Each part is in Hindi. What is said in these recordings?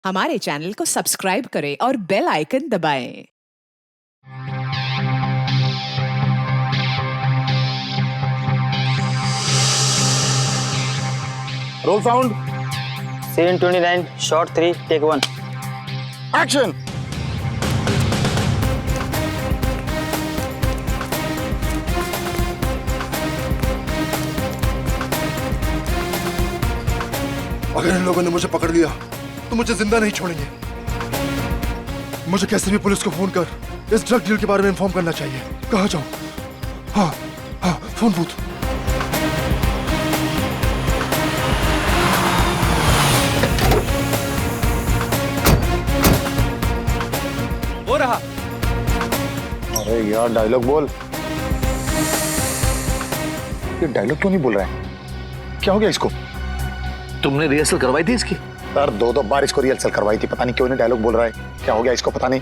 हमारे चैनल को सब्सक्राइब करें और बेल आइकन दबाएं। Role sound. Scene 29, shot 3, take 1. Action. अगर इन लोगों ने मुझे पकड़ लिया तो मुझे जिंदा नहीं छोड़ेंगे। मुझे कैसे भी पुलिस को फोन कर इस ड्रग डील के बारे में इन्फॉर्म करना चाहिए। कहाँ जाऊं? हाँ हाँ, फोन बूथ। हो रहा। अरे यार डायलॉग बोल। ये डायलॉग क्यों नहीं बोल रहा है? क्या हो गया इसको? तुमने रिहर्सल करवाई थी इसकी? सर दो बार इसको रिहर्सल करवाई थी, पता नहीं क्यों नहीं डायलॉग बोल रहा है। क्या हो गया इसको पता नहीं।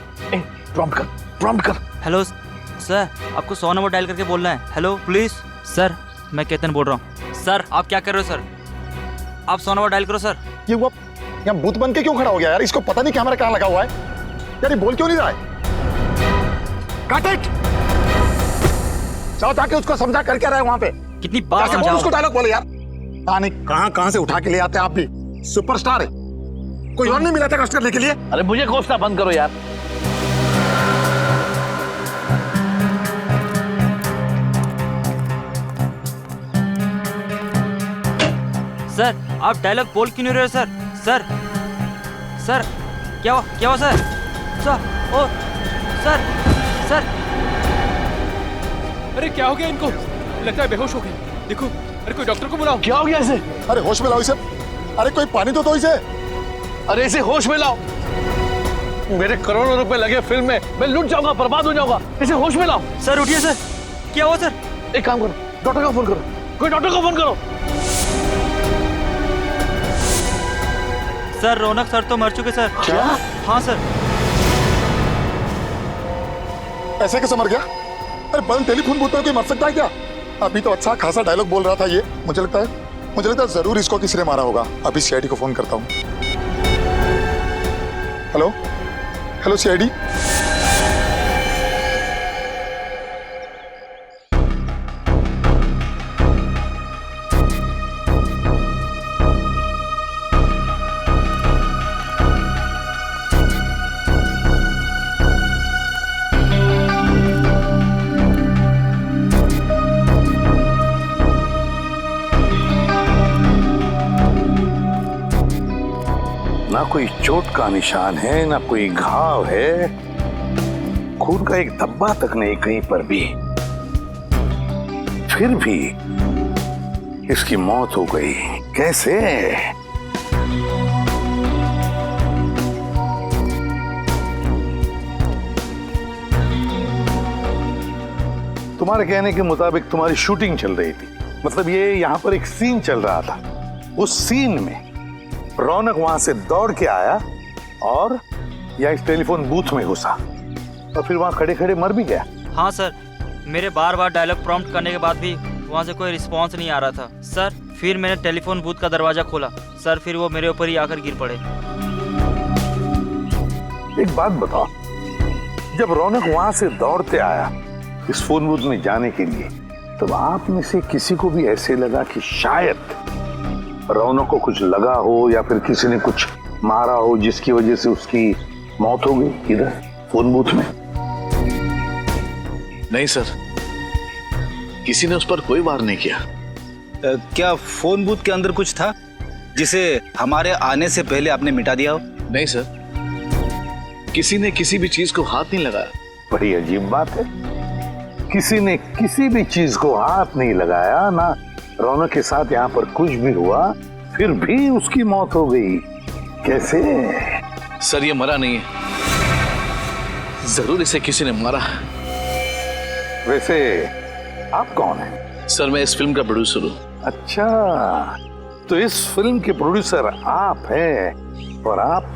प्रॉम्प्ट कर। हेलो सर, आपको 100 नंबर डायल करके बोलना है। हेलो पुलिस सर, मैं केतन बोल रहा हूँ। सर आप क्या कर रहे हो सर? आप 100 नंबर डायल करो सर। ये वो यहाँ भूत बन के क्यों खड़ा हो गया यार? इसको पता नहीं कैमरा कहाँ लगा हुआ है यार। ये बोल क्यों नहीं रहा है? काट इट। जाओ जाके उसको समझा कर क्या रहा है वहाँ पे। कितनी बार जाके बोल समझाओ? उसको डायलॉग बोले यार। कहाँ से उठा के ले आते हैं आप भी। सुपरस्टार है, कोई और नहीं मिला था कष्ट करने के लिए। अरे मुझे कोसना बंद करो यार। सर आप डायलॉग बोल क्यों नहीं रहे हो सर? सर सर क्या हुआ सर? सर ओ सर सर अरे क्या हो गया इनको? लगता है बेहोश हो गए। देखो, अरे कोई डॉक्टर को बुलाओ। क्या हो गया इसे? अरे होश में लाओ इसे। अरे कोई पानी तो दो इसे। अरे इसे होश में लाओ। मेरे करोड़ों रुपए लगे फिल्म में, मैं लूट जाऊंगा, बर्बाद हो जाऊंगा। इसे होश में लाओ। सर उठिए सर। क्या हुआ सर? एक काम करो, डॉक्टर का फोन करो। कोई डॉक्टर को फोन करो। सर रौनक सर तो मर चुके सर। क्या? हाँ सर। ऐसे कैसे मर गया? अरे बल टेलीफोन बूथ पर कोई मर सकता है क्या? अभी तो अच्छा खासा डायलॉग बोल रहा था ये। मुझे लगता है जरूर इसको किसी ने मारा होगा। अभी सीआईडी को फोन करता हूँ। Hello CID. ना कोई चोट का निशान है, ना कोई घाव है, खून का एक धब्बा तक नहीं कहीं पर भी। फिर भी इसकी मौत हो गई। कैसे? तुम्हारे कहने के मुताबिक तुम्हारी शूटिंग चल रही थी, मतलब ये यहां पर एक सीन चल रहा था। उस सीन में रौनक वहां से दौड़ के आया और या इस टेलीफोन बूथ में घुसा और फिर वहां खड़े खड़े मर भी गया। हाँ सर, मेरे बार डायलॉग प्रॉम्प्ट करने के बाद भी वहाँ से कोई रिस्पांस नहीं आ रहा था सर। फिर मैंने टेलीफोन बूथ का दरवाजा खोला सर, फिर वो मेरे ऊपर ही आकर गिर पड़े। एक बात बताओ, जब रौनक वहां से दौड़ते आया इस फोन बूथ में जाने के लिए, तब आप में से किसी को भी ऐसे लगा कि शायद रौनक को कुछ लगा हो या फिर किसी ने कुछ मारा हो जिसकी वजह से उसकी मौत हो गई इधर फोन बूथ में? नहीं सर, किसी ने उस पर कोई वार नहीं किया। क्या फोन बूथ के अंदर कुछ था जिसे हमारे आने से पहले आपने मिटा दिया हो? नहीं सर, किसी ने किसी भी चीज को हाथ नहीं लगाया। बड़ी अजीब बात है, किसी ने किसी भी चीज को हाथ नहीं लगाया, ना रौनक के साथ यहाँ पर कुछ भी हुआ, फिर भी उसकी मौत हो गई। कैसे? सर ये मरा नहीं है, जरूर इसे किसी ने मारा। वैसे आप कौन हैं? सर मैं इस फिल्म का प्रोड्यूसर हूँ। अच्छा, तो इस फिल्म के प्रोड्यूसर आप हैं और आप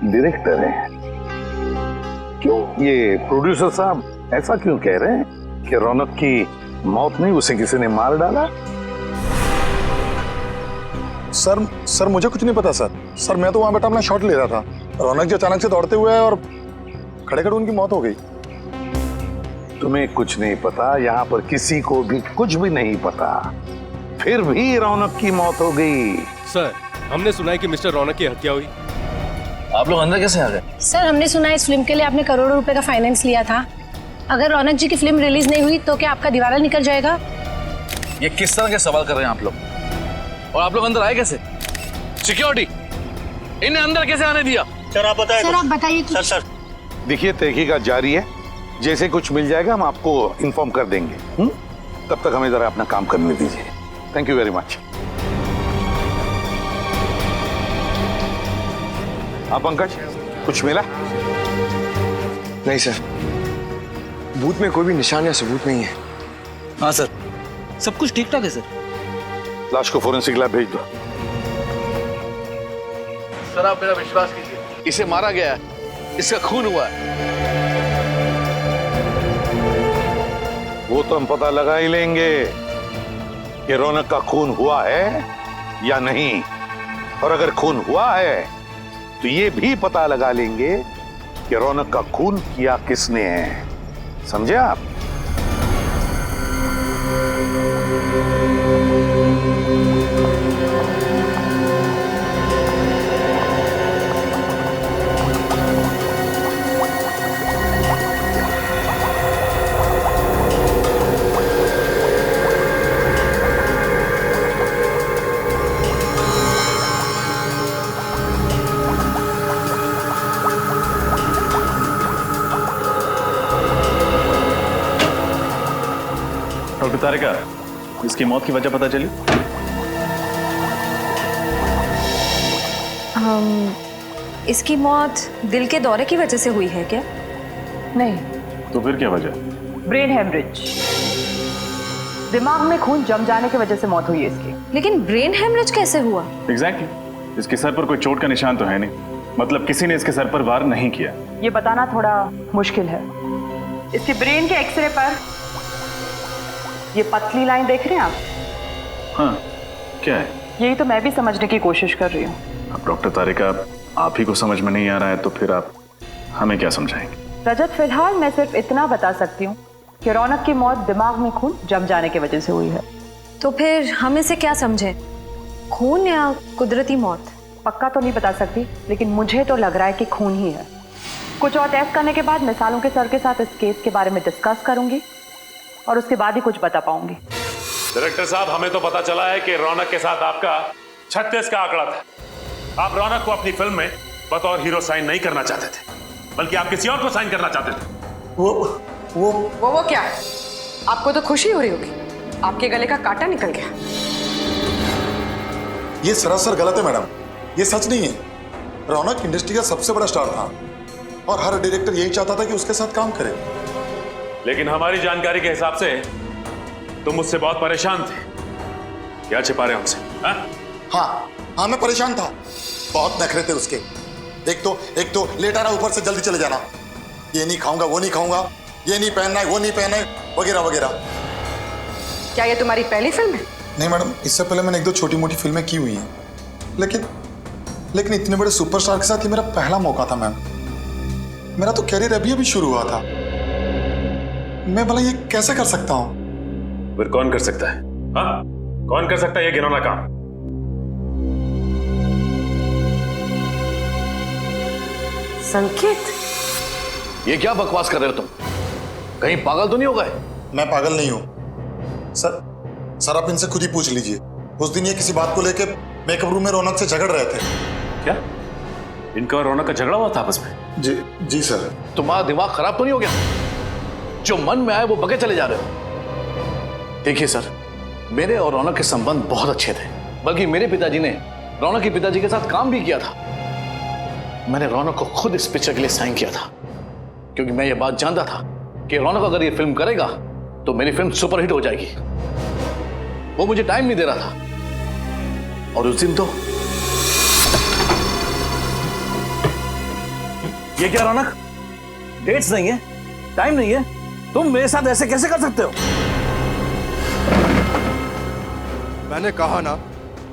डायरेक्टर हैं। क्यों ये प्रोड्यूसर साहब ऐसा क्यों कह रहे हैं कि रौनक की मौत नहीं, उसे किसी ने मार डाला? सर मुझे कुछ नहीं पता सर मैं तो वहां बैठा अपना शॉट ले रहा था। रौनक जी अचानक से दौड़ते हुए और खड़े खड़े उनकी मौत हो गई। तुम्हें कुछ नहीं पता, यहाँ पर किसी को भी कुछ भी नहीं पता, फिर भी रौनक की मौत हो गई। सर हमने सुना है कि मिस्टर रौनक की हत्या हुई। आप लोग अंदर कैसे आ गए? सर हमने सुना है इस फिल्म के लिए आपने करोड़ों रुपए का फाइनेंस लिया था। अगर रौनक जी की फिल्म रिलीज नहीं हुई तो क्या आपका दिवाला निकल जाएगा? ये किस तरह के सवाल कर रहे हैं आप लोग? और आप लोग अंदर आए कैसे? सिक्योरिटी इन्हें अंदर कैसे आने दिया? सर आप बताइए कुछ। सर देखिए, तहकीकात जारी है, जैसे कुछ मिल जाएगा हम आपको इन्फॉर्म कर देंगे। तब तक हमें जरा अपना काम करने दीजिए। Thank you very much. आप पंकज, कुछ मिला? नहीं सर, बूथ में कोई भी निशान या सबूत नहीं है। हाँ सर, सब कुछ ठीक ठाक है सर। लाश को फोरेंसिक लैब भेज दो। सर आप मेरा विश्वास कीजिए, इसे मारा गया है, इसका खून हुआ है। वो तो हम पता लगा ही लेंगे कि रौनक का खून हुआ है या नहीं, और अगर खून हुआ है तो ये भी पता लगा लेंगे कि रौनक का खून किया किसने है। समझे आप? डॉक्टर तारिका, इसकी मौत की वजह पता चली? इसकी मौत दिल के दौरे की वजह से हुई है क्या? नहीं। तो फिर क्या वजह? ब्रेन हेमरेज, दिमाग में खून जम जाने की वजह से मौत हुई है इसकी। लेकिन ब्रेन हेमरेज कैसे हुआ? एग्जैक्टली। इसके सर पर कोई चोट का निशान तो है नहीं, मतलब किसी ने इसके सर पर वार नहीं किया। ये बताना थोड़ा मुश्किल है। इसके ब्रेन के एक्सरे पर ये पतली लाइन देख रहे हैं आप? हाँ, क्या है? यही तो मैं भी समझने की कोशिश कर रही हूँ। अब डॉक्टर तारिका, आप ही को समझ में नहीं आ रहा है तो फिर आप हमें क्या समझाएंगे? रजत, फिलहाल मैं सिर्फ इतना बता सकती हूँ कि रौनक की मौत दिमाग में खून जम जाने की वजह से हुई है। तो फिर हम इसे क्या समझे, खून या कुदरती मौत? पक्का तो नहीं बता सकती, लेकिन मुझे तो लग रहा है कि खून ही है। कुछ और टेस्ट करने के बाद मिसालों के सर के साथ इस केस के बारे में डिस्कस करूंगी और उसके बाद ही कुछ बता पाऊंगी। डायरेक्टर साहब, हमें तो पता चला है कि रौनक के साथ आपका 36 का आंकड़ा था। आप रौनक को अपनी फिल्म में बतौर हीरो साइन नहीं करना चाहते थे, बल्कि आप किसी और को साइन करना चाहते थे। वो क्या है? आपको तो खुशी हो रही होगी, आपके गले का कांटा निकल गया। ये सरासर गलत है मैडम, ये सच नहीं है। रौनक इंडस्ट्री का सबसे बड़ा स्टार था और हर डायरेक्टर यही चाहता था कि उसके साथ काम करे। लेकिन हमारी जानकारी के हिसाब से तुम मुझसे बहुत परेशान थे। क्या छिपा रहे हमसे? हाँ, मैं परेशान था। बहुत नखरे थे उसके। एक तो लेटा रहा, ऊपर से जल्दी चले जाना, ये नहीं खाऊंगा, वो नहीं खाऊंगा, ये नहीं पहनना है, वो नहीं पहनना है, वगैरह वगैरह। क्या ये तुम्हारी पहली फिल्म है? नहीं मैडम, इससे पहले मैंने 1-2 छोटी मोटी फिल्में की हुई हैं, लेकिन इतने बड़े सुपरस्टार के साथ ये मेरा पहला मौका था मैम। मेरा तो कैरियर अभी शुरू हुआ था। मैं भला ये कैसे कर सकता हूँ? फिर कौन कर सकता है? हाँ, कौन कर सकता है ये घिनौना काम? संकेत, ये क्या बकवास कर रहे हो तुम? कहीं पागल तो नहीं हो गए? मैं पागल नहीं हूँ सर, आप इनसे खुद ही पूछ लीजिए। उस दिन ये किसी बात को लेकर मेकअप रूम में रौनक से झगड़ रहे थे। क्या इनका और रौनक का झगड़ा हुआ था आपस में? जी सर। तुम्हारा दिमाग खराब तो नहीं हो गया? जो मन में आए वो बगे चले जा रहे हो। देखिए सर, मेरे और रौनक के संबंध बहुत अच्छे थे, बल्कि मेरे पिताजी ने रौनक के पिताजी के साथ काम भी किया था। मैंने रौनक को खुद इस पिक्चर के लिए साइन किया था, क्योंकि मैं ये बात जानता था कि रौनक अगर ये फिल्म करेगा तो मेरी फिल्म सुपरहिट हो जाएगी। वो मुझे टाइम नहीं दे रहा था, और उस दिन तो ये क्या रौनक, डेट्स नहीं है, टाइम नहीं है, तुम मेरे साथ ऐसे कैसे कर सकते हो? मैंने कहा ना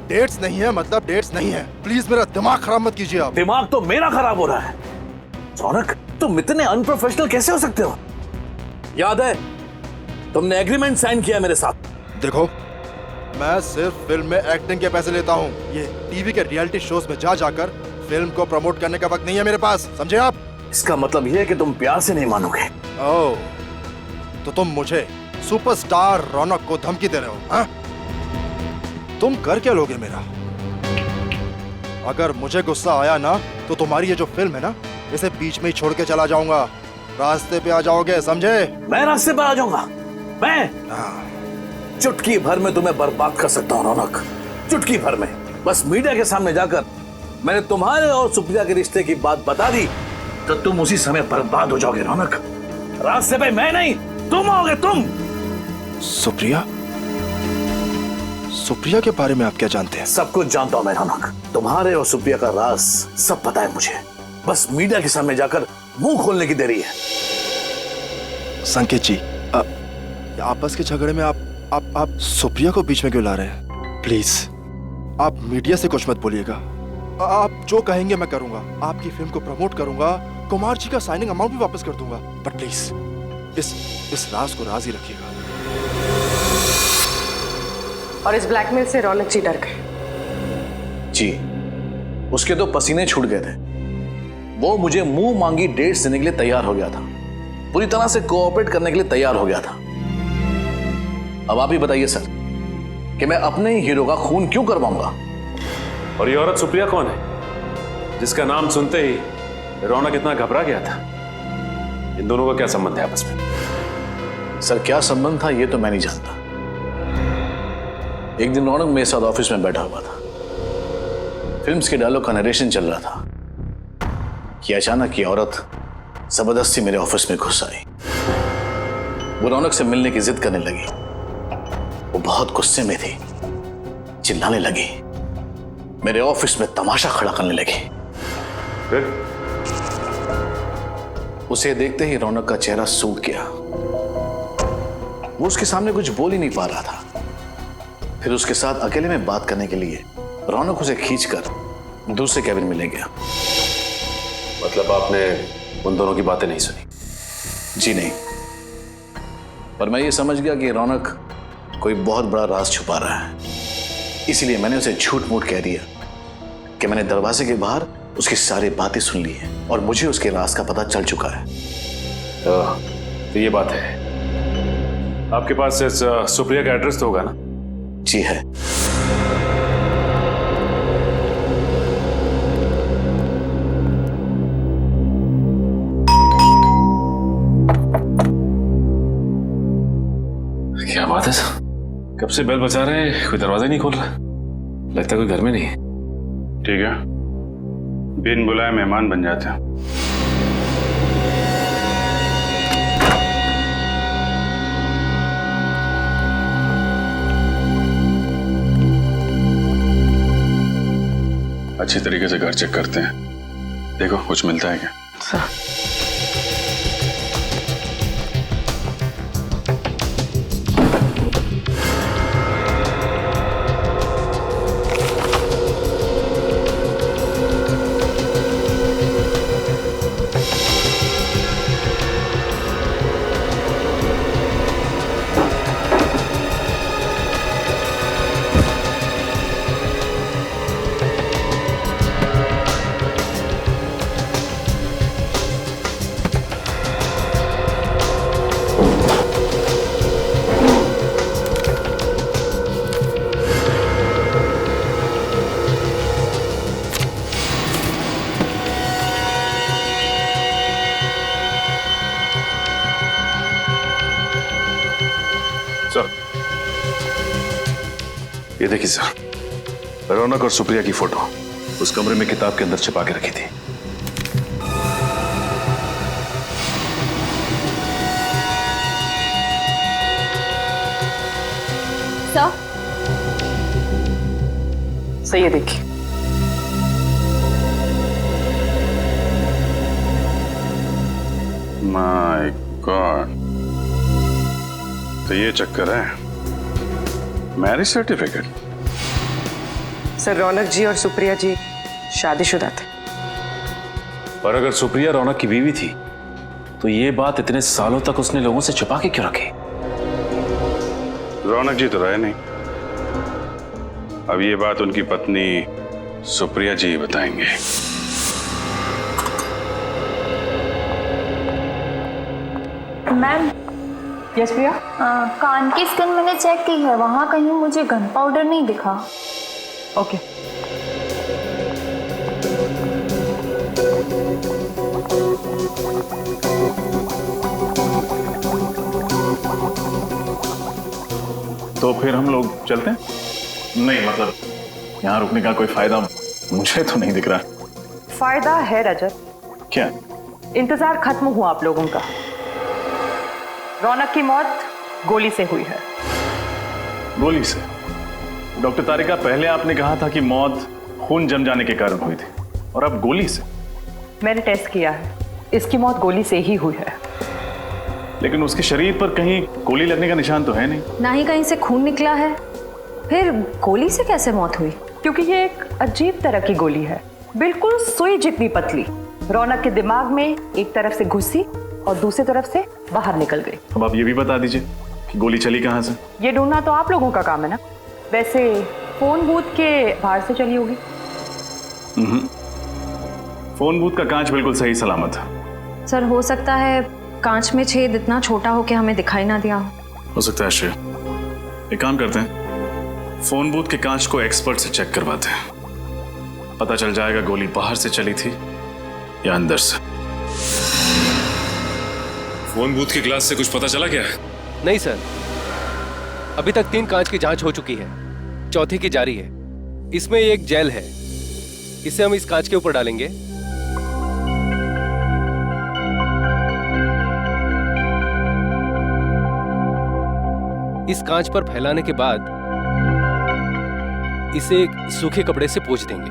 डेट्स नहीं है मतलब डेट्स नहीं है। प्लीज मेरा दिमाग खराब मत कीजिए आप। दिमाग तो मेरा खराब हो रहा है। रौनक, तुम इतने अनप्रोफेशनल कैसे हो सकते हो? याद है तुमने एग्रीमेंट साइन किया मेरे साथ। देखो, मैं सिर्फ फिल्म में एक्टिंग के पैसे लेता हूँ। ये टीवी के रियलिटी शोज में जा जाकर फिल्म को प्रमोट करने का वक्त नहीं है मेरे पास, समझे आप? इसका मतलब यह है कि तुम प्यार से नहीं मानोगे। ओह, तो तुम मुझे सुपरस्टार रौनक को धमकी दे रहे हो? हाँ? तुम कर क्या लोगे मेरा? अगर मुझे गुस्सा आया ना तो तुम्हारी ये जो फिल्म है ना, इसे बीच में ही छोड़ के चला जाऊंगा। रास्ते पे आ जाओगे, समझे? मैं रास्ते पे आ जाऊंगा? मैं? चुटकी भर में तुम्हें बर्बाद कर सकता हूं रौनक, चुटकी भर में। बस मीडिया के सामने जाकर मैंने तुम्हारे और सुप्रिया के रिश्ते की बात बता दी तो तुम उसी समय बर्बाद हो जाओगे रौनक। रास्ते पे मैं नहीं, तुम आओगे, तुम। सुप्रिया? सुप्रिया के बारे में आप क्या जानते हैं? सब कुछ जानता हूं मैं रौनक। तुम्हारे और सुप्रिया का राज सब पता है मुझे। बस मीडिया के सामने जाकर मुंह खोलने की देरी है। संकेत जी, आपस के झगड़े में आप सुप्रिया को बीच में क्यों ला रहे हैं? प्लीज आप मीडिया से कुछ मत बोलिएगा। आप जो कहेंगे मैं करूंगा। आपकी फिल्म को प्रमोट करूंगा, कुमार जी का साइनिंग अमाउंट भी वापस कर दूंगा। बट प्लीज इस राज को राज ही रखिएगा। और इस ब्लैकमेल से रौनक जी डर गए। जी, उसके तो पसीने छूट गए थे। वो मुझे मुंह मांगी डेट्स देने के लिए तैयार हो गया था, पूरी तरह से कोऑपरेट करने के लिए तैयार हो गया था। अब आप ही बताइए सर कि मैं अपने ही हीरो का खून क्यों करवाऊंगा? और ये औरत सुप्रिया कौन है जिसका नाम सुनते ही रौनक इतना घबरा गया था? इन दोनों का क्या संबंध है आपस में? सर क्या संबंध था ये तो मैं नहीं जानता। एक दिन रौनक मेरे साथ ऑफिस में बैठा हुआ था, फिल्म्स के डायलॉग का नरेशन चल रहा था कि अचानक ये औरत जबरदस्ती मेरे ऑफिस में घुस आई। वो रौनक से मिलने की जिद करने लगी। वो बहुत गुस्से में थी, चिल्लाने लगी, मेरे ऑफिस में तमाशा खड़ा करने लगी। फिर उसे देखते ही रौनक का चेहरा सूख गया। वो उसके सामने कुछ बोल ही नहीं पा रहा था। फिर उसके साथ अकेले में बात करने के लिए रौनक उसे खींचकर दूसरे कैबिन में ले गया। मतलब आपने उन दोनों की बातें नहीं सुनी? जी नहीं, पर मैं ये समझ गया कि रौनक कोई बहुत बड़ा राज छुपा रहा है। इसलिए मैंने उसे झूठ मूठ कह दिया कि मैंने दरवाजे के बाहर उसकी सारी बातें सुन ली हैं और मुझे उसके राज का पता चल चुका है। तो ये बात है। आपके पास इस सुप्रिया का एड्रेस तो होगा ना? जी है। क्या बात है सर, कब से बेल बजा रहे हैं, कोई दरवाजा नहीं खोल रहा। लगता है कोई घर में नहीं है। ठीक है, बिन बुलाए मेहमान बन जाते हैं। अच्छी तरीके से घर चेक करते हैं, देखो कुछ मिलता है क्या? ये देखिए सर, रौनक और सुप्रिया की फोटो उस कमरे में किताब के अंदर छिपा के रखी थी। सर ये देखिए। माय गॉड, तो ये चक्कर है। मैरिज सर्टिफिकेट सर रौनक जी और सुप्रिया जी शादीशुदा थे। और अगर सुप्रिया रौनक की बीवी थी तो ये बात इतने सालों तक उसने लोगों से छुपा के क्यों रखी? रौनक जी तो रहे नहीं, अब ये बात उनकी पत्नी सुप्रिया जी बताएंगे। मैम। यस प्रिया। कान की स्किन मैंने चेक की है, वहाँ कहीं मुझे गन पाउडर नहीं दिखा। ओके। तो फिर हम लोग चलते हैं? नहीं मतलब यहाँ रुकने का कोई फायदा मुझे तो नहीं दिख रहा। फायदा है रजत। क्या? इंतजार खत्म हुआ आप लोगों का। रौनक की मौत गोली से हुई है। गोली से? डॉक्टर तारिका, पहले आपने कहा था कि मौत खून जम जाने के कारण हुई थी, और अब गोली से? मैंने टेस्ट किया है, इसकी मौत गोली से ही हुई है। लेकिन उसके शरीर पर कहीं गोली लगने का निशान तो है नहीं। ना ही कहीं से खून निकला है, फिर गोली से कैसे मौत हुई? क्योंकि ये एक अजीब तरह की गोली है, बिल्कुल सुई जितनी पतली। रौनक के दिमाग में एक तरफ से घुसी और दूसरी तरफ से बाहर निकल गई। अब आप ये भी बता दीजिए कि गोली चली कहाँ से? ये ढूंढना तो आप लोगों का काम है ना। वैसे फोन बूथ के बाहर से चली होगी। फोन बूथ का कांच बिल्कुल सही सलामत है। सर हो सकता है कांच में छेद इतना छोटा हो कि हमें दिखाई ना दिया हो सकता है श्रेया। एक काम करते हैं, फोन बूथ के कांच को एक्सपर्ट से चेक करवाते हैं, पता चल जाएगा गोली बाहर से चली थी या अंदर से। फोन बूथ की ग्लास से कुछ पता चला क्या? नहीं सर, अभी तक 3 कांच की जांच हो चुकी है, चौथी की जारी है। इसमें एक जेल है, इसे हम इस कांच के ऊपर डालेंगे। इस कांच पर फैलाने के बाद इसे एक सूखे कपड़े से पोंछ देंगे।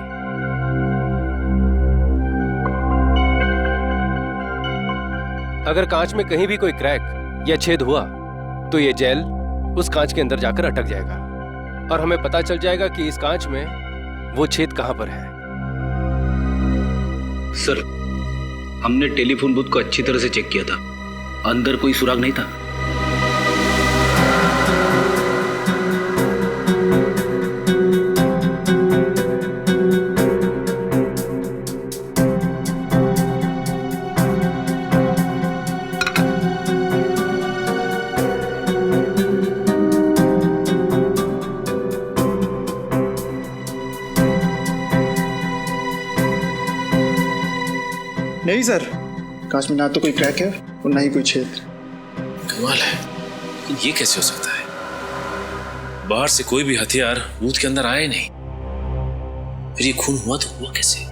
अगर कांच में कहीं भी कोई क्रैक या छेद हुआ तो ये जेल उस कांच के अंदर जाकर अटक जाएगा और हमें पता चल जाएगा कि इस कांच में वो छेद कहां पर है। सर, हमने टेलीफोन बूथ को अच्छी तरह से चेक किया था, अंदर कोई सुराग नहीं था। नहीं सर, कांच में ना तो कोई क्रैक है और ना ही कोई छेद। कमाल है, ये कैसे हो सकता है? बाहर से कोई भी हथियार बूथ के अंदर आया ही नहीं, फिर ये खून हुआ तो हुआ कैसे?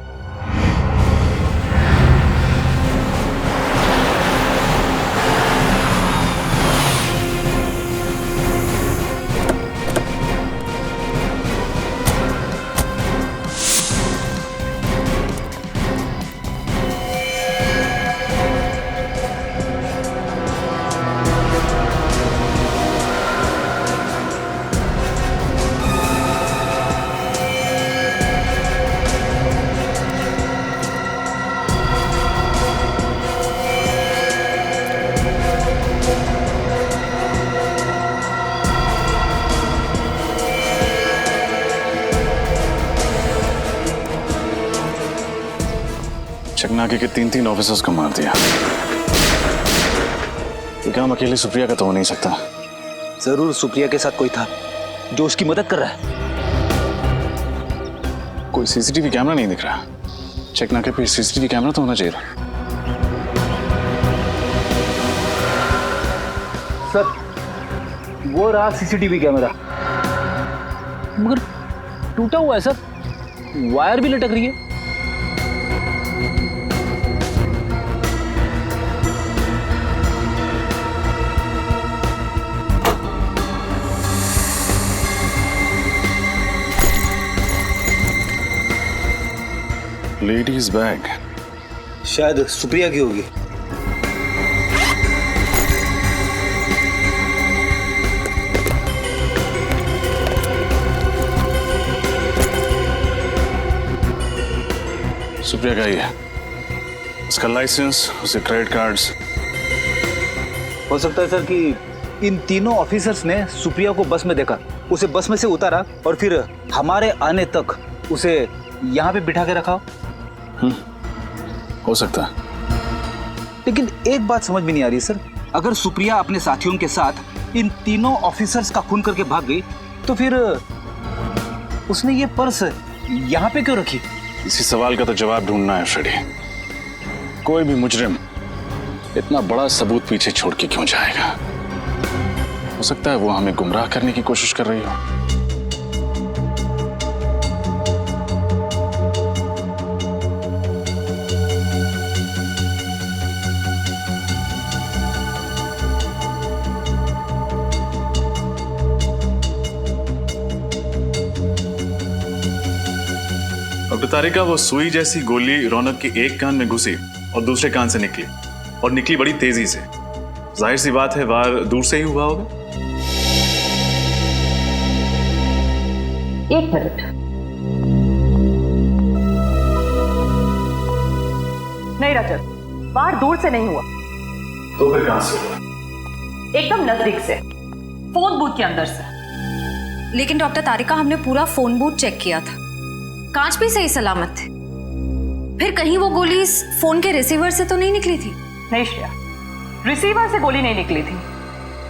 चकनाके के 3 ऑफिसर्स को मार दिया। ये काम अकेले सुप्रिया का तो हो नहीं सकता। जरूर सुप्रिया के साथ कोई था जो उसकी मदद कर रहा है। कोई सीसीटीवी कैमरा नहीं दिख रहा। चकनाके पे सीसीटीवी कैमरा तो होना चाहिए। सर, वो रहा सीसीटीवी कैमरा, मगर टूटा हुआ है सर, वायर भी लटक रही है। लेडीज बैग शायद सुप्रिया की होगी। सुप्रिया का ही है। उसका लाइसेंस, उसके क्रेडिट कार्ड्स। हो सकता है सर कि इन तीनों ऑफिसर्स ने सुप्रिया को बस में देखा, उसे बस में से उतारा और फिर हमारे आने तक उसे यहाँ पे बिठा के रखा। हो सकता है। लेकिन एक बात समझ में नहीं आ रही सर, अगर सुप्रिया अपने साथियों के साथ इन तीनों ऑफिसर्स का खून करके भाग गई तो फिर उसने ये पर्स यहाँ पे क्यों रखी? इसी सवाल का तो जवाब ढूंढना है फ्रेडी। कोई भी मुजरिम इतना बड़ा सबूत पीछे छोड़ के क्यों जाएगा? हो सकता है वो हमें गुमराह करने की कोशिश कर रही हो। डॉक्टर तारिका, वो सुई जैसी गोली रौनक के एक कान में घुसी और दूसरे कान से निकली, और निकली बड़ी तेजी से। जाहिर सी बात है वार दूर से ही हुआ होगा। एक मिनट, नहीं रजत, वार दूर से नहीं हुआ। तो फिर कहां से हुआ? एकदम नजदीक से, फोन बूथ के अंदर से। लेकिन डॉक्टर तारिका, हमने पूरा फोन बूथ चेक किया था, कांच भी सही सलामत थे। फिर कहीं वो गोली इस फोन के रिसीवर से तो नहीं निकली थी? नहीं श्रेया, रिसीवर से गोली नहीं निकली थी,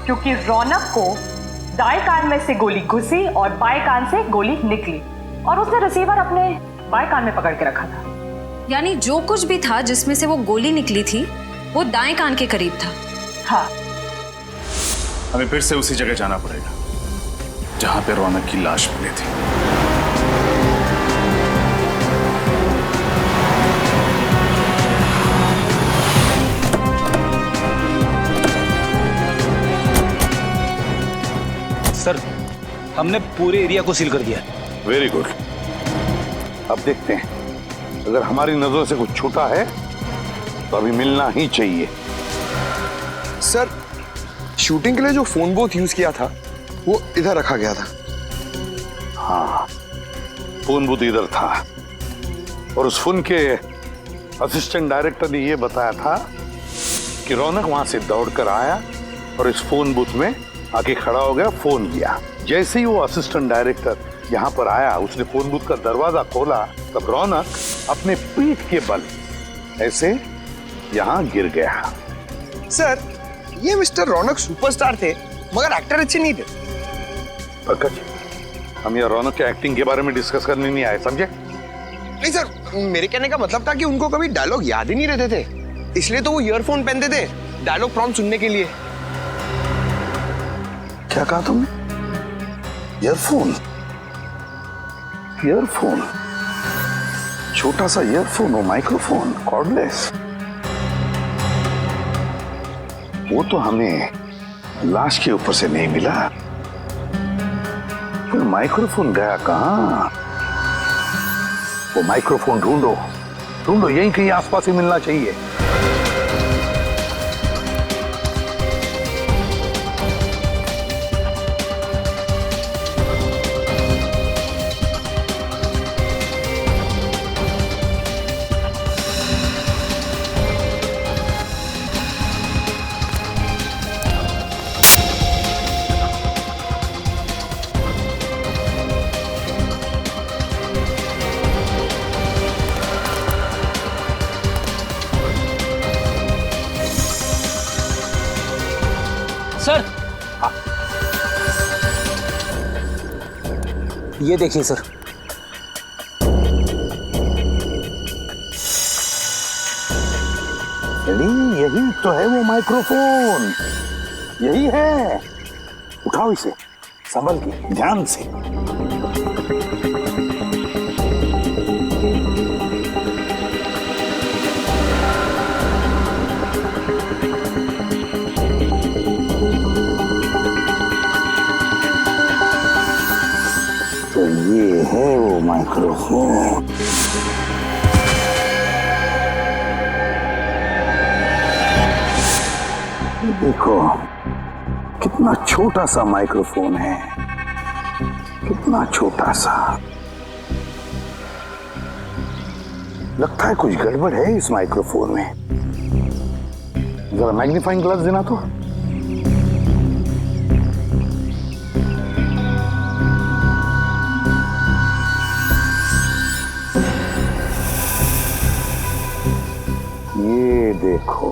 क्योंकि रौनक को दाएं कान में से गोली घुसी और बाएं कान से गोली निकली, और उसने रिसीवर अपने बाएं कान में पकड़ के रखा था। यानी जो कुछ भी था जिसमें से वो गोली निकली थी वो दाएं कान के करीब था। हाँ। हमें फिर से उसी जगह जाना पड़ेगा जहां पे रौनक की लाश मिली थी। सर, हमने पूरे एरिया को सील कर दिया। Very good. अब देखते हैं, अगर हमारी नजरों से कुछ छूटा है तो अभी मिलना ही चाहिए। सर, शूटिंग के लिए जो फोन बूथ यूज किया था वो इधर रखा गया था। हाँ, फोन बूथ इधर था, और उस फोन के असिस्टेंट डायरेक्टर ने यह बताया था कि रौनक वहां से दौड़कर आया और इस फोन बूथ में आके खड़ा हो गया, फोन किया। जैसे ही वो असिस्टेंट डायरेक्टर यहाँ पर आया, उसने फोन बूथ का दरवाजा खोला, तब रौनक अपने पीठ के बल ऐसे यहाँ गिर गया। सर, ये मिस्टर रौनक सुपरस्टार थे, मगर एक्टर अच्छे नहीं थे। पंकज, हम यहाँ रौनक के एक्टिंग के बारे में डिस्कस करने नहीं आए, समझे? नहीं सर, मेरे कहने का मतलब था कि उनको कभी डायलॉग याद ही नहीं रहते थे, इसलिए तो वो ईयरफोन पहनते थे डायलॉग प्रॉम्प्ट सुनने के लिए। क्या कहा तुमने? ईयरफोन? ईयरफोन? छोटा सा ईयरफोन, वो माइक्रोफोन, कॉर्डलेस। वो तो हमें लाश के ऊपर से नहीं मिला, फिर माइक्रोफोन गया कहां? वो माइक्रोफोन ढूंढो, ढूंढो, यहीं कहीं आसपास ही मिलना चाहिए। सर, ये देखिए सर। यही तो है वो माइक्रोफोन, यही है। उठाओ इसे, संभल के, ध्यान से। तो ये है वो माइक्रोफोन। देखो कितना छोटा सा माइक्रोफोन है, कितना छोटा सा। लगता है कुछ गड़बड़ है इस माइक्रोफोन में। जरा मैग्नीफाइंग ग्लास देना तो। ये देखो,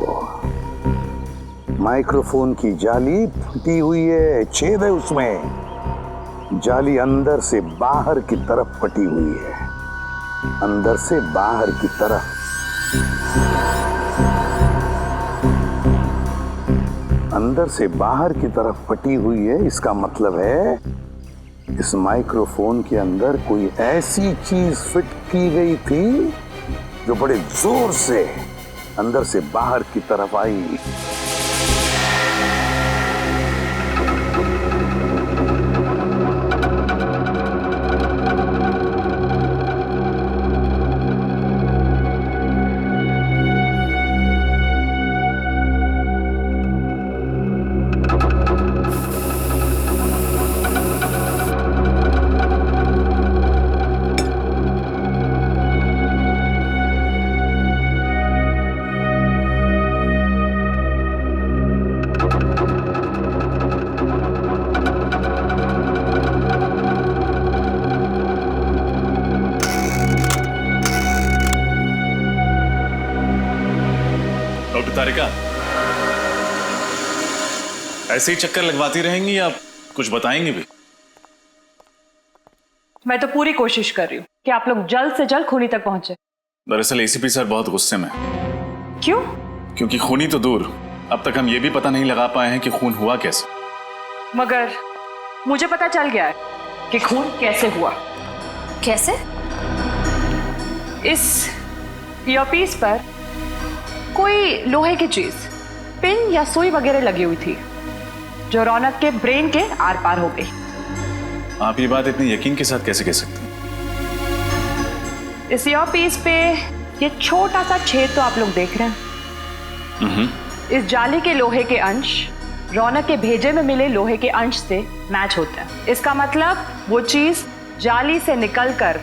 माइक्रोफोन की जाली फटी हुई है, छेद है उसमें। जाली अंदर से बाहर की तरफ फटी हुई है, अंदर से बाहर की तरफ। अंदर से बाहर की तरफ फटी हुई है, इसका मतलब है इस माइक्रोफोन के अंदर कोई ऐसी चीज फिट की गई थी जो बड़े जोर से अंदर से बाहर की तरफ आई। तारिका, ऐसे ही चक्कर लगवाती रहेंगी या कुछ बताएंगी भी? मैं तो पूरी कोशिश कर रही हूँ कि आप लोग जल्द से जल्द खूनी तक पहुंचे। दरअसल एसीपी सर बहुत गुस्से में। क्यों? क्योंकि खूनी तो दूर, अब तक हम ये भी पता नहीं लगा पाए हैं कि खून हुआ कैसे। मगर मुझे पता चल गया है कि खून कैसे हुआ। कैसे? इस ईयरपीस पर कोई लोहे की चीज, पिन या सुई वगैरह लगी हुई थी जो रौनक के ब्रेन के आर पार हो गई। आप ये बात इतने यकीन के साथ कैसे कह सकते हैं? इस ईयरपीस पे ये छोटा सा छेद तो आप लोग देख रहे हैं। इस जाली के लोहे के अंश रौनक के भेजे में मिले लोहे के अंश से मैच होते हैं। इसका मतलब वो चीज जाली से निकलकर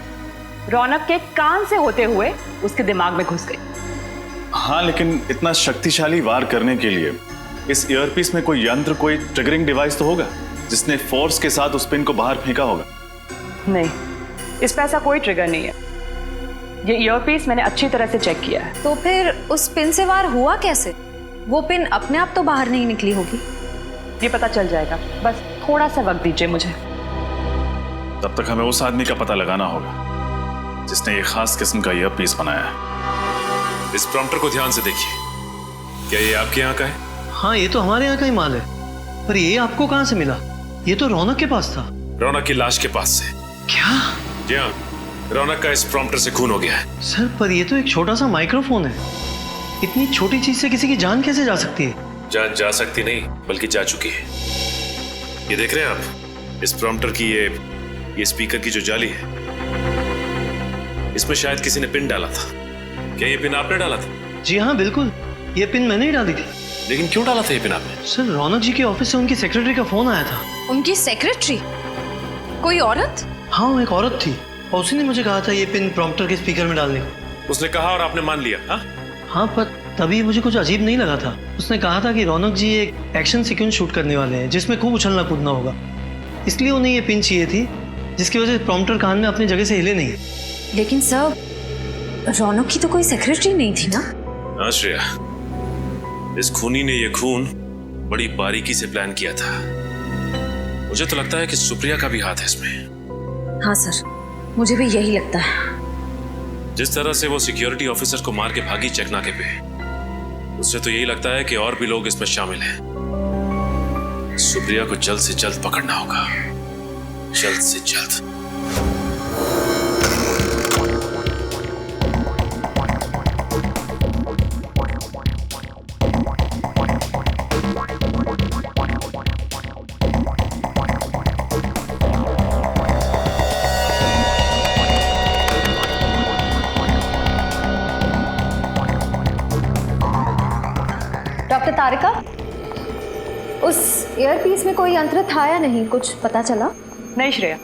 रौनक के कान से होते हुए उसके दिमाग में घुस गई। हाँ, लेकिन इतना शक्तिशाली वार करने के लिए इस ईयरपीस में कोई यंत्र, कोई ट्रिगरिंग डिवाइस तो होगा जिसने फोर्स के साथ उस पिन को बाहर फेंका होगा। नहीं, इस पे ऐसा कोई ट्रिगर नहीं है। ये ईयरपीस मैंने अच्छी तरह से चेक किया है। तो फिर उस पिन से वार हुआ कैसे? वो पिन अपने आप तो बाहर नहीं निकली होगी। ये पता चल जाएगा, बस थोड़ा सा वक्त दीजिए मुझे। तब तक हमें उस आदमी का पता लगाना होगा जिसने ये खास किस्म का ईयरपीस बनाया है। इस प्रॉम्प्टर को ध्यान से देखिए। क्या ये आपके यहाँ का है? हाँ, ये तो हमारे यहाँ का ही माल है। पर ये आपको कहाँ से मिला? ये तो रौनक के पास था। रौनक की लाश के पास से। क्या? जी हाँ, रौनक का इस प्रॉम्प्टर से खून हो गया है। सर, पर ये तो एक छोटा सा माइक्रोफोन है। इतनी छोटी चीज से किसी की जान कैसे जा सकती है? जान जा सकती नहीं, बल्कि जा चुकी है। ये देख रहे हैं आप, इस प्रॉम्प्टर की ये स्पीकर की जो जाली है, इसमें शायद किसी ने पिन डाला था। क्या ये पिन आपने डाला था? जी हाँ, बिल्कुल, ये पिन मैंने ही डाली थी। लेकिन क्यों डाला था ये पिन आपने? सर, रौनक जी के ऑफिस से उनकी सेक्रेटरी का फोन आया था। उनकी सेक्रेटरी? कोई औरत? हाँ, वो एक औरत थी और उसी ने मुझे कहा था ये पिन प्रॉम्प्टर के स्पीकर में डालने को। उसने कहा और आपने मान लिया? हाँ हाँ, पर तभी मुझे कुछ अजीब नहीं लगा था। उसने कहा था कि रौनक जी एक एक्शन सीक्वेंस शूट करने वाले हैं जिसमें खूब उछलना कूदना होगा, इसलिए उन्हें ये पिन चाहिए थी जिसकी वजह से प्रॉम्प्टर कान में अपनी जगह से हिले नहीं। लेकिन सर, रौनक की तो कोई सेक्रेटरी नहीं थी ना? हाँ श्रेया, इस खूनी ने ये खून बड़ी बारीकी से प्लान किया था। मुझे तो लगता है कि सुप्रिया का भी हाथ है इसमें। हाँ सर, मुझे भी यही लगता है। जिस तरह से वो सिक्योरिटी ऑफिसर को मार के भागी चेकनाके पे, उससे तो यही लगता है कि और भी लोग इसमें शामिल हैं। सुप्रिया को जल्द से जल्द पकड़ना होगा, जल्द से जल्द। डॉक्टर तारिका, उस ईयरपीस में कोई यंत्र था या नहीं, कुछ पता चला? नहीं श्रेया,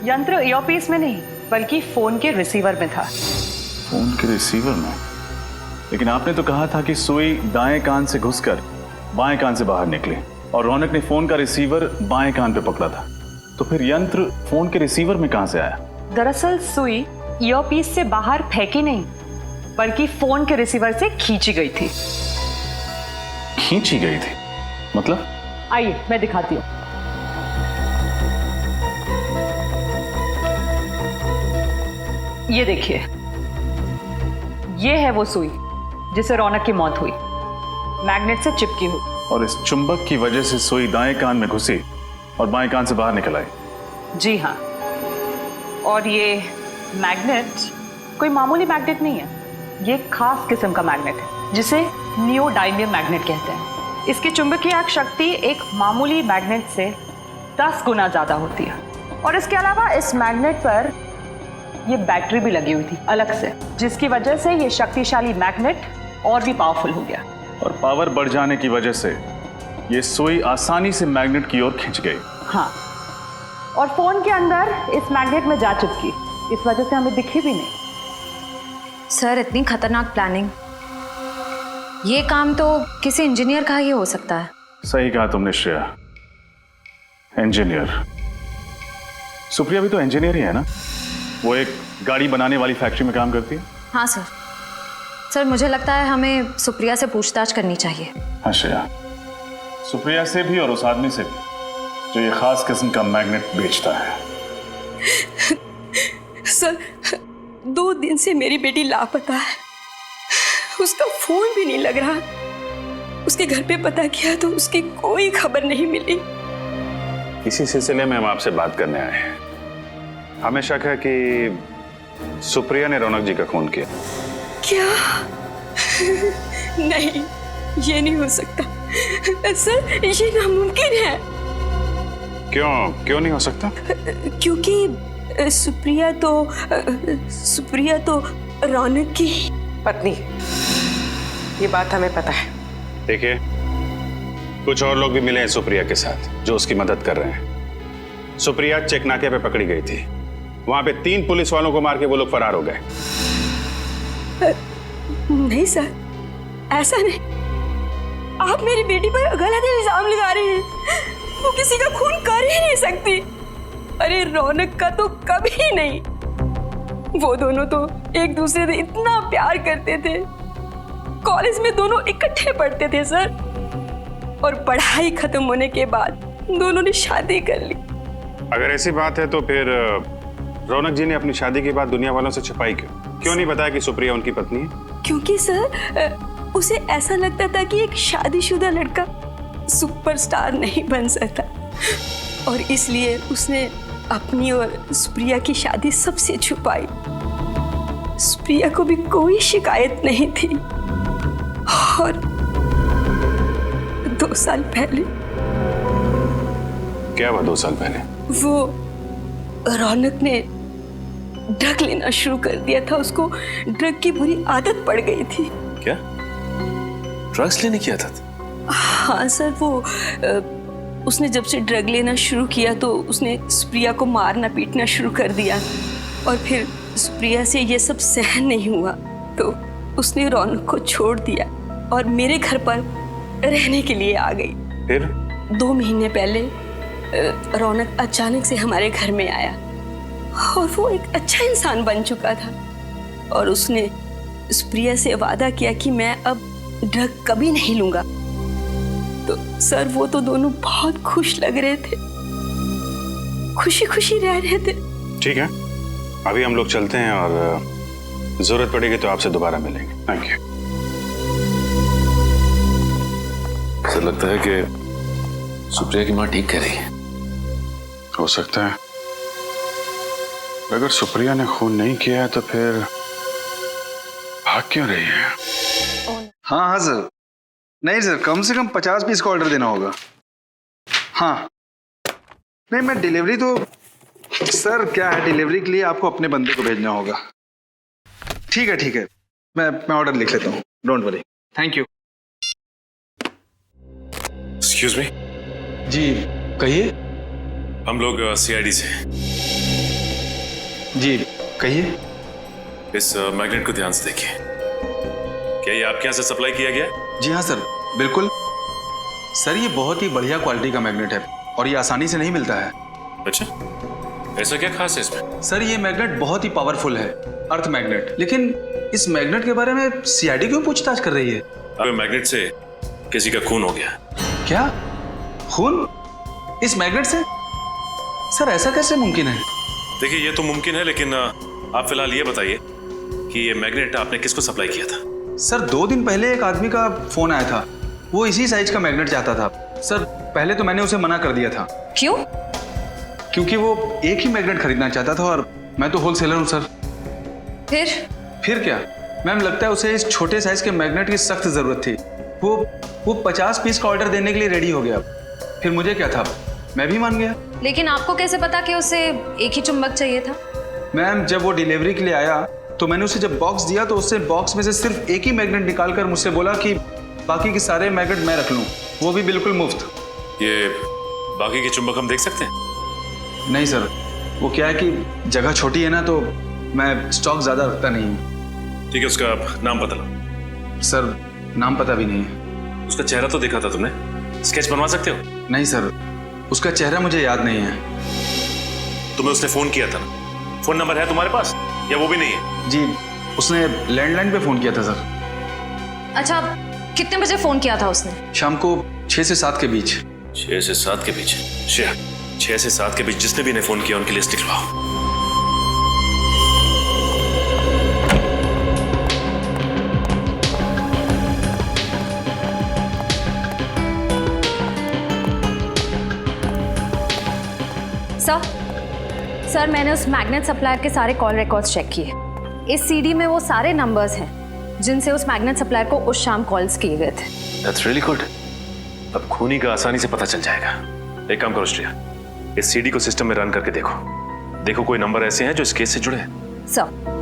यंत्र ईयरपीस में नहीं बल्कि फोन के रिसीवर में था। फोन के रिसीवर में? लेकिन आपने तो कहा था कि सुई दाएं कान से घुसकर बाएं कान से बाहर निकली और रौनक ने फोन का रिसीवर बाएं कान पे पकड़ा था। तो फिर यंत्र फोन के रिसीवर में कहां से आया? दरअसल सुई ईयरपीस से बाहर फेंकी नहीं, बल्कि फोन के रिसीवर से खींची गई थी। खींची गई थी मतलब? आइए मैं दिखाती हूँ। ये देखिए, ये है वो सुई जिसे रौनक की मौत हुई, मैग्नेट से चिपकी हुई। और इस चुंबक की वजह से सुई दाएं कान में घुसी और बाएं कान से बाहर निकल आई। जी हाँ, और ये मैग्नेट कोई मामूली मैग्नेट नहीं है, ये एक खास किस्म का मैग्नेट है जिसे नियोडायमियम मैग्नेट कहते हैं। इसकी चुंबकीय शक्ति एक मामूली मैग्नेट से 10 गुना ज्यादा होती है। और इसके अलावा इस मैग्नेट पर ये बैटरी भी लगी हुई थी अलग से, जिसकी वजह से ये शक्तिशाली मैग्नेट और भी पावरफुल हो गया। और पावर बढ़ जाने की वजह से ये सुई आसानी से मैग्नेट की ओर खिंच गई। हाँ, और फोन के अंदर इस मैग्नेट में जा चिपकी, इस वजह से हमें दिखी भी नहीं। सर, इतनी खतरनाक प्लानिंग, ये काम तो किसी इंजीनियर का ही हो सकता है। सही कहा तुमने श्रेया, इंजीनियर। सुप्रिया भी तो इंजीनियर ही है ना? वो एक गाड़ी बनाने वाली फैक्ट्री में काम करती है। हाँ सर। सर, मुझे लगता है हमें सुप्रिया से पूछताछ करनी चाहिए। हाँ श्रेया, सुप्रिया से भी और उस आदमी से भी जो ये खास किस्म का मैग्नेट बेचता है। सर, 2 दिन से मेरी बेटी लापता है, उसका फोन भी नहीं लग रहा। उसके घर पे पता किया तो उसकी कोई खबर नहीं मिली। इसी सिलसिले में हम आपसे बात करने आए हैं। हमें शक है कि सुप्रिया ने रौनक जी का खून किया। क्या? नहीं, ये नहीं हो सकता सर, ये नामुमकिन है। क्यों नहीं हो सकता? क्योंकि सुप्रिया तो रौनक की पत्नी, ये बात हमें पता है। देखिए, कुछ और लोग भी मिले हैं सुप्रिया के साथ जो उसकी मदद कर रहे हैं। सुप्रिया चेक नाके पे पकड़ी गई थी, वहां पे 3 पुलिस वालों को मार के वो लोग फरार हो गए। नहीं सर, ऐसा नहीं। आप मेरी बेटी पर गलत इल्जाम लगा रहे हैं। वो किसी का खून कर ही नहीं सकती। अरे रौनक का तो कभी नहीं। वो दोनों तो एक दूसरे से इतना प्यार करते थे, कॉलेज में दोनों इकट्ठे पढ़ते थे सर, और पढ़ाई खत्म होने के बाद दोनों ने शादी कर ली। अगर ऐसी बात है तो फिर रौनक जी ने अपनी शादी के बाद दुनिया वालों से छिपाई क्यों नहीं बताया कि सुप्रिया उनकी पत्नी है? क्योंकि सर, उसे ऐसा लगता था कि एक शादीशुदा लड़का सुपरस्टार नहीं बन सकता, और इसलिए उसने अपनी और सुप्रिया की शादी सबसे छुपाई। सुप्रिया को भी कोई शिकायत नहीं थी। और 2 साल पहले। क्या हुआ 2 साल पहले? वो रौनक ने ड्रग लेना शुरू कर दिया था। उसको ड्रग की बुरी आदत पड़ गई थी। क्या ड्रग्स लेने की आदत? हाँ सर, वो उसने जब से ड्रग लेना शुरू किया तो उसने सुप्रिया को मारना पीटना शुरू कर दिया, और फिर सुप्रिया से ये सब सहन नहीं हुआ तो उसने रौनक को छोड़ दिया और मेरे घर पर रहने के लिए आ गई। फिर 2 महीने पहले रौनक अचानक से हमारे घर में आया, और वो एक अच्छा इंसान बन चुका था, और उसने सुप्रिया से वादा किया कि मैं अब ड्रग कभी नहीं लूंगा। तो सर, वो तो दोनों बहुत खुश लग रहे थे, खुशी खुशी रह रहे थे। ठीक है, अभी हम लोग चलते हैं और जरूरत पड़ेगी तो आपसे दोबारा मिलेंगे। Thank you. ऐसा लगता है कि सुप्रिया की माँ ठीक कह रही है। हो सकता है। अगर सुप्रिया ने खून नहीं किया है तो फिर भाग क्यों रही है? हाँ सर। नहीं सर, कम से कम 50 पीस का ऑर्डर देना होगा। हाँ नहीं, मैं डिलीवरी तो सर क्या है, डिलीवरी के लिए आपको अपने बंदे को भेजना होगा। ठीक है, मैं ऑर्डर लिख लेता हूँ, don't worry. Thank you. Excuse me. जी कहिए। हम लोग सीआईडी से। जी कहिए। इस मैग्नेट को ध्यान से देखिए। क्या ये आपके यहाँ से सप्लाई किया गया है? जी हाँ सर, बिल्कुल सर, ये बहुत ही बढ़िया क्वालिटी का मैग्नेट है और ये आसानी से नहीं मिलता है। अच्छा, ऐसा क्या खास है इसमें? सर ये मैग्नेट बहुत ही पावरफुल है, अर्थ मैग्नेट। लेकिन इस मैग्नेट के बारे में सीआईडी क्यों पूछताछ कर रही है? अबे मैग्नेट से किसी का खून हो गया। क्या? खून इस मैग्नेट से? सर ऐसा कैसे मुमकिन है? देखिए ये तो मुमकिन है, लेकिन आप फिलहाल ये बताइए कि ये मैग्नेट आपने किसको सप्लाई किया था? सर 2 दिन पहले एक आदमी का फोन आया था, वो इसी साइज का मैग्नेट चाहता था। सर पहले तो मैंने उसे मना कर दिया था। क्यों? क्योंकि वो एक ही मैग्नेट खरीदना चाहता था और मैं तो होलसेलर हूँ सर। फिर क्या मैम, लगता है उसे इस छोटे साइज के मैग्नेट की सख्त जरूरत थी। वो 50 पीस का ऑर्डर देने के लिए रेडी हो गया। फिर मुझे क्या था, मैं भी मान गया। लेकिन आपको कैसे पता कि उसे एक ही चुंबक चाहिए था? मैम जब वो डिलीवरी के लिए आया तो मैंने उसे जब बॉक्स दिया तो उससे बॉक्स में से सिर्फ एक ही मैग्नेट निकालकर मुझसे बोला कि बाकी के सारे मैग्नेट मैं रख लूं, वो भी बिल्कुल मुफ्त। ये बाकी के चुंबक हम देख सकते हैं? नहीं सर, वो क्या है कि जगह छोटी है ना, तो मैं स्टॉक ज्यादा रखता नहीं हूँ। ठीक है, उसका नाम बता लो। सर नाम पता भी नहीं है। उसका चेहरा तो देखा था तुमने, स्केच बनवा सकते हो? नहीं सर, उसका चेहरा मुझे याद नहीं है। तुम्हें उसने फोन किया था ना, फोन नंबर है तुम्हारे पास या वो भी नहीं है? जी, उसने लैंडलाइन पे फोन किया था सर। अच्छा, कितने बजे फोन किया था उसने? शाम को 6 से 7 के बीच। 6 से 7 के बीच? 6 से 7 के बीच जिसने भी ने फोन किया उनकी लिस्ट निकलवाओ। सर मैंने उस मैग्नेट सप्लायर के सारे कॉल रिकॉर्ड्स चेक किए। इस सीडी में वो सारे नंबर्स हैं जिनसे उस मैग्नेट सप्लायर को उस शाम कॉल्स किए गए थे। That's really good. अब खूनी का आसानी से पता चल जाएगा। एक काम करो श्रेया, इस सीडी को सिस्टम में रन करके देखो कोई नंबर ऐसे हैं जो इस केस से जुड़े हैं। Sir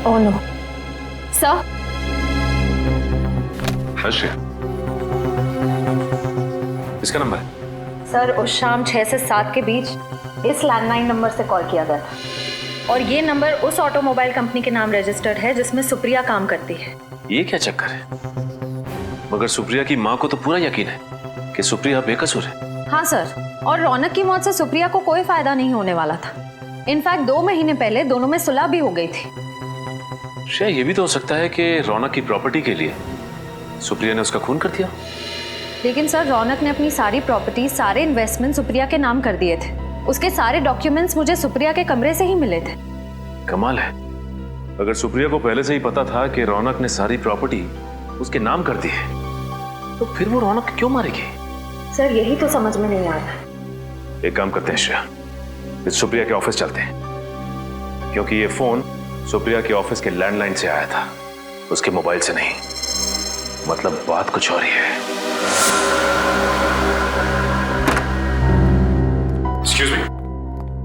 Oh no. Sir? इसका नंबर है? सर उस शाम 6 से 7 के बीच इस लैंडलाइन नंबर से कॉल किया गया था और ये नंबर उस ऑटोमोबाइल कंपनी के नाम रजिस्टर्ड है जिसमें सुप्रिया काम करती है। ये क्या चक्कर है? मगर सुप्रिया की माँ को तो पूरा यकीन है कि सुप्रिया बेकसूर है। हाँ सर, और रौनक की मौत से सुप्रिया को कोई फायदा नहीं होने वाला था। इनफैक्ट 2 महीने पहले दोनों में सुलह भी हो गई थी। शायद ये भी तो हो सकता है कि रौनक की प्रॉपर्टी के लिए सुप्रिया ने उसका खून कर दिया। लेकिन सर रौनक ने अपनी सारी प्रॉपर्टी, सारे इन्वेस्टमेंट सुप्रिया के नाम कर दिए थे। उसके सारे डॉक्यूमेंट्स मुझे सुप्रिया के कमरे से ही मिले थे। कमाल है, अगर सुप्रिया को पहले से ही पता था कि रौनक ने सारी प्रॉपर्टी उसके नाम कर दी है तो फिर वो रौनक क्यों मारेगी? सर यही तो समझ में नहीं आ रहा। एक काम करते हैं श्रेया, इस सुप्रिया के ऑफिस चलते हैं, क्योंकि ये फोन सुप्रिया के ऑफिस के लैंडलाइन से आया था, उसके मोबाइल से नहीं। मतलब बात कुछ और ही है। एक्सक्यूज मी,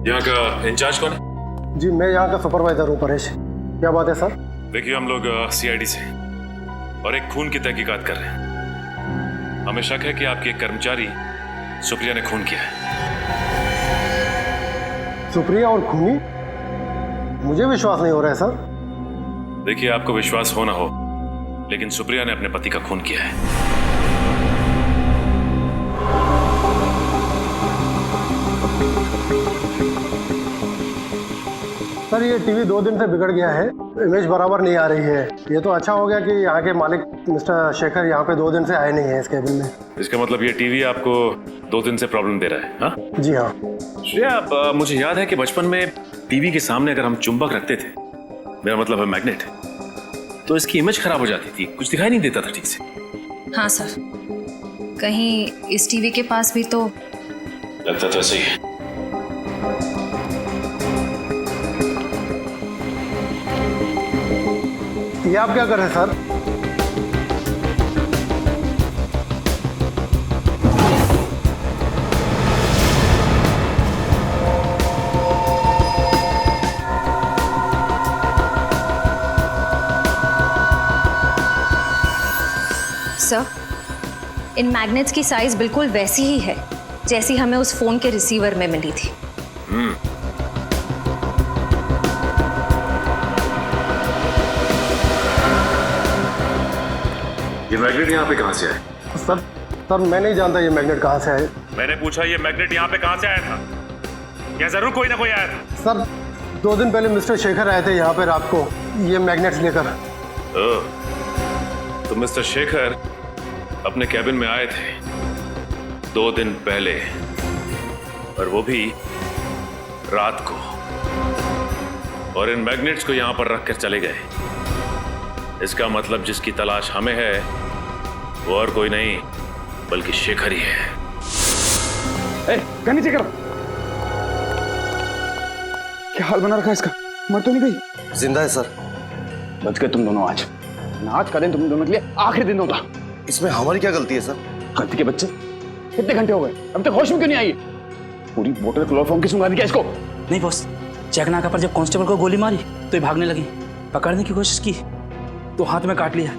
यहाँ का इंचार्ज कौन है? जी मैं यहाँ का सुपरवाइजर हूँ, परेश। क्या बात है सर? देखिए हम लोग सीआईडी से और एक खून की तहकीकात कर रहे हैं। हमें शक है कि आपके एक कर्मचारी सुप्रिया ने खून किया है। सुप्रिया और खूनी? मुझे विश्वास नहीं हो रहा है सर। देखिए आपको विश्वास हो ना हो, लेकिन सुप्रिया ने अपने पति का खून किया है। सर ये टीवी 2 दिन से बिगड़ गया है, इमेज बराबर नहीं आ रही है। ये तो अच्छा हो गया कि यहाँ के मालिक मिस्टर शेखर यहाँ पे 2 दिन से आए नहीं है इस केबिन में। इसका मतलब ये टीवी आपको 2 दिन से प्रॉब्लम दे रहा है? हाँ जी हाँ। श्रेया, मुझे याद है कि बचपन में टीवी के सामने अगर हम चुंबक रखते थे, मेरा मतलब है मैग्नेट, तो इसकी इमेज खराब हो जाती थी, कुछ दिखाई नहीं देता था ठीक से। हाँ सर, कहीं इस टीवी के पास भी तो लगता तो ऐसे ही है। ये आप क्या कर रहे हैं सर? सर, इन मैग्नेट्स की साइज बिल्कुल वैसी ही है जैसी हमें उस फोन के रिसीवर में मिली थी। ये मैग्नेट यहाँ पे कहाँ से आया? सर मैं नहीं जानता ये मैग्नेट कहाँ से आए। मैंने पूछा ये मैग्नेट यहाँ पे कहाँ से आया था? यहाँ जरूर कोई ना कोई आया था। सर 2 दिन पहले मिस्टर शेखर आए थे यहाँ पे रात को ये मैग्नेट्स लेकर। तो मिस्टर शेखर अपने कैबिन में आए थे 2 दिन पहले, और वो भी रात को, और इन मैग्नेट्स को यहां पर रखकर चले गए। इसका मतलब जिसकी तलाश हमें है वो और कोई नहीं बल्कि शेखर ही है। नीचे करो। क्या हाल बना रखा है इसका? मर तो नहीं गई? जिंदा है सर। बच गए तुम दोनों आज। आज का दिन तुम दोनों के लिए आखिरी दिन होगा। इसमें हमारी क्या गलती है सर? गलती के बच्चे, कितने घंटे हो गए अब तक होश में क्यों नहीं आई? पूरी बोतल क्लोरोफॉर्म की सुंघा दी क्या इसको? नहीं बॉस, चेकनाका पर जब कांस्टेबल को गोली मारी तो ये भागने लगी। पकड़ने की कोशिश की तो हाथ में काट लिया,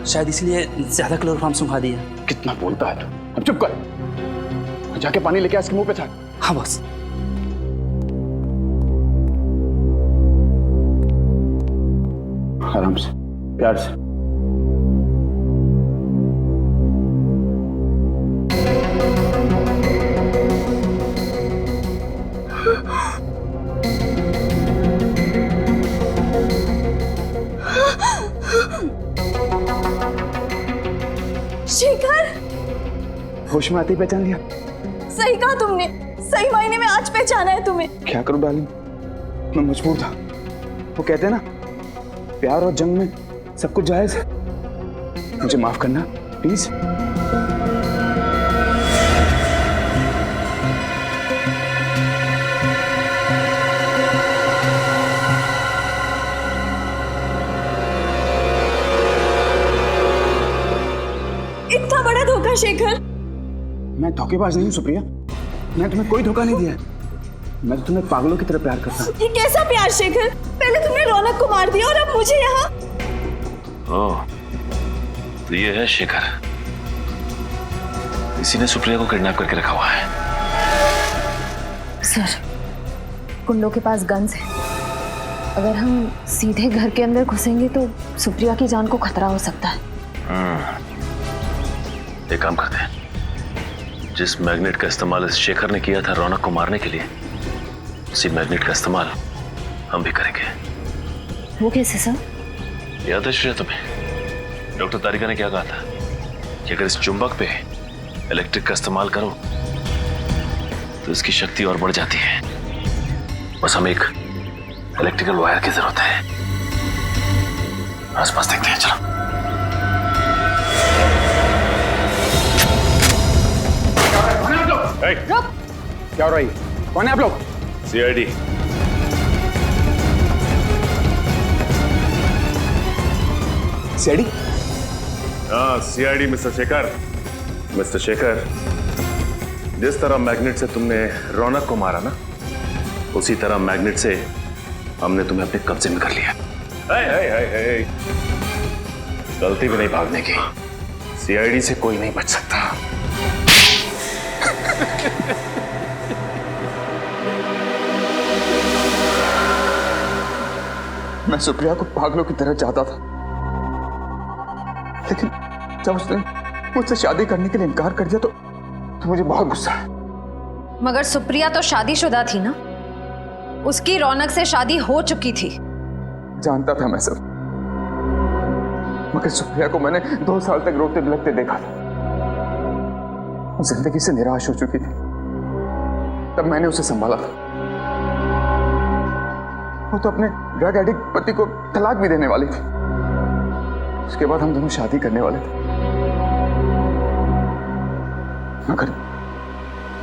शायद इसलिए ज्यादा क्लोरोफॉर्म सुंघा दिया। कितना बोलता है तू? अब चुप कर, जाके पानी लेके इसके मुंह पे छाट। हाँ बॉस। आराम से, प्यार से। शेखर, होश में आते ही पहचान लिया? सही कहा तुमने, सही मायने में आज पहचाना है तुम्हें। क्या करूं डार्लिंग, मैं मजबूर था। वो कहते हैं ना, प्यार और जंग में सब कुछ जायज है। मुझे माफ करना प्लीज। इतना बड़ा धोखा शेखर। मैं धोखेबाज नहीं हूं सुप्रिया, मैं तुम्हें कोई धोखा नहीं दिया। मैं तो तुम्हें पागलों की तरह प्यार करता हूं। ये कैसा प्यार शेखर? पहले तुमने रौनक को मार दिया और अब मुझे यहाँ। ओह, तो ये है शेखर। इसी ने सुप्रिया को किडनैप करके रखा हुआ है। सर, कुंडों के पास गन्स है। अगर हम सीधे घर के अंदर घुसेंगे तो सुप्रिया की जान को खतरा हो सकता है। एक काम करते हैं, जिस मैग्नेट का इस्तेमाल इस शेखर ने किया था रौनक को मारने के लिए, उसी मैग्नेट का इस्तेमाल हम भी करेंगे। वो कैसे सर? याद है श्रेया तुम्हें डॉक्टर तारिका ने क्या कहा था कि अगर इस चुंबक पे इलेक्ट्रिक का इस्तेमाल करो तो इसकी शक्ति और बढ़ जाती है। बस हमें एक इलेक्ट्रिकल वायर की जरूरत है। आसपास देखते हैं, चलो। रुक! क्या हो रहा है? कौन है आप लोग? सीआईडी। सीआईडी? हाँ, CID mister Shekhar. Mister Shekhar, जिस तरह मैग्नेट से तुमने रौनक को मारा ना, उसी तरह मैग्नेट से हमने तुम्हें अपने कब्जे में कर लिया। गलती भी नहीं भागने की। सीआईडी से कोई नहीं बच सकता। मैं सुप्रिया को पागलों की तरह चाहता था, लेकिन जब उसने मुझसे शादी करने के लिए इनकार कर दिया तो मुझे बहुत गुस्सा है। मगर सुप्रिया तो शादीशुदा थी ना, उसकी रौनक से शादी हो चुकी थी। जानता था मैं सब, मगर सुप्रिया को मैंने 2 साल तक रोते बिलखते देखा था। वो जिंदगी से निराश हो चुकी थी, तब मैंने उसे संभाला था। वो तो अपने ड्रग एडिक्ट पति को तलाक भी देने वाली थी। उसके बाद हम दोनों शादी करने वाले थे,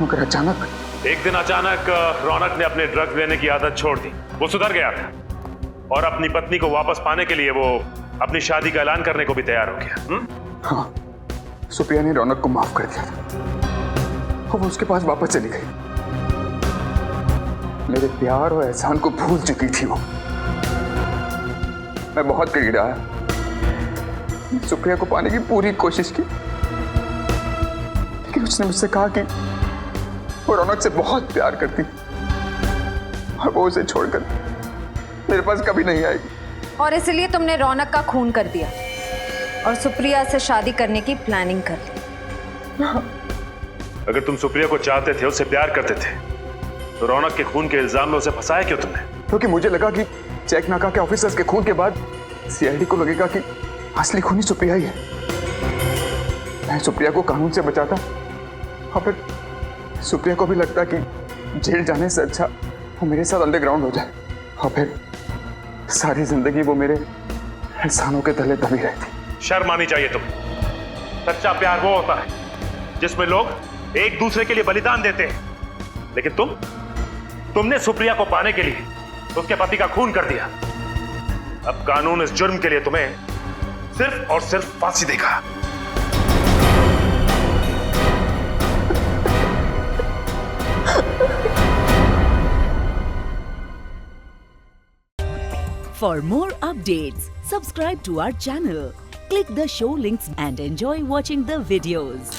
मगर अचानक एक दिन अचानक रौनक ने अपने ड्रग्स लेने की आदत छोड़ दी। वो सुधर गया था और अपनी पत्नी को वापस पाने के लिए वो अपनी शादी का ऐलान करने को भी तैयार हो गया। हाँ, सुप्रिया ने रौनक को माफ कर दिया था और वो उसके पास वापस चली गई। मेरे प्यार और एहसान को भूल चुकी थी वो। मैं बहुत गिड़गिड़ाया, सुप्रिया को पाने की पूरी कोशिश की, लेकिन उसने मुझसे कहा कि वो रौनक से बहुत प्यार करती और वो उसे छोड़कर मेरे पास कभी नहीं आएगी। और इसलिए तुमने रौनक का खून कर दिया और सुप्रिया से शादी करने की प्लानिंग कर ली। अगर तुम सुप्रिया को चाहते थे, उससे प्यार करते थे, तो रौनक के खून के इल्जाम में उसे फंसाया क्यों तुमने? क्योंकि मुझे लगा कि चेक नाका के ऑफिसर्स के खून के बाद सीआईडी को लगेगा कि असली खूनी सुप्रिया ही है। मैं सुप्रिया को कानून से बचाता और फिर सुप्रिया को भी लगता कि जेल जाने से अच्छा वो मेरे साथ अंडरग्राउंड हो जाए और फिर सारी जिंदगी वो मेरे एहसानों के तले दबी रहती। शर्म आनी चाहिए तुम्हें। सच्चा प्यार वो होता है जिसमें लोग एक दूसरे के लिए बलिदान देते हैं, लेकिन तुमने सुप्रिया को पाने के लिए उसके पति का खून कर दिया। अब कानून इस जुर्म के लिए तुम्हें सिर्फ और सिर्फ फांसी देगा। For more updates, subscribe to our channel, click the show links and enjoy watching the videos.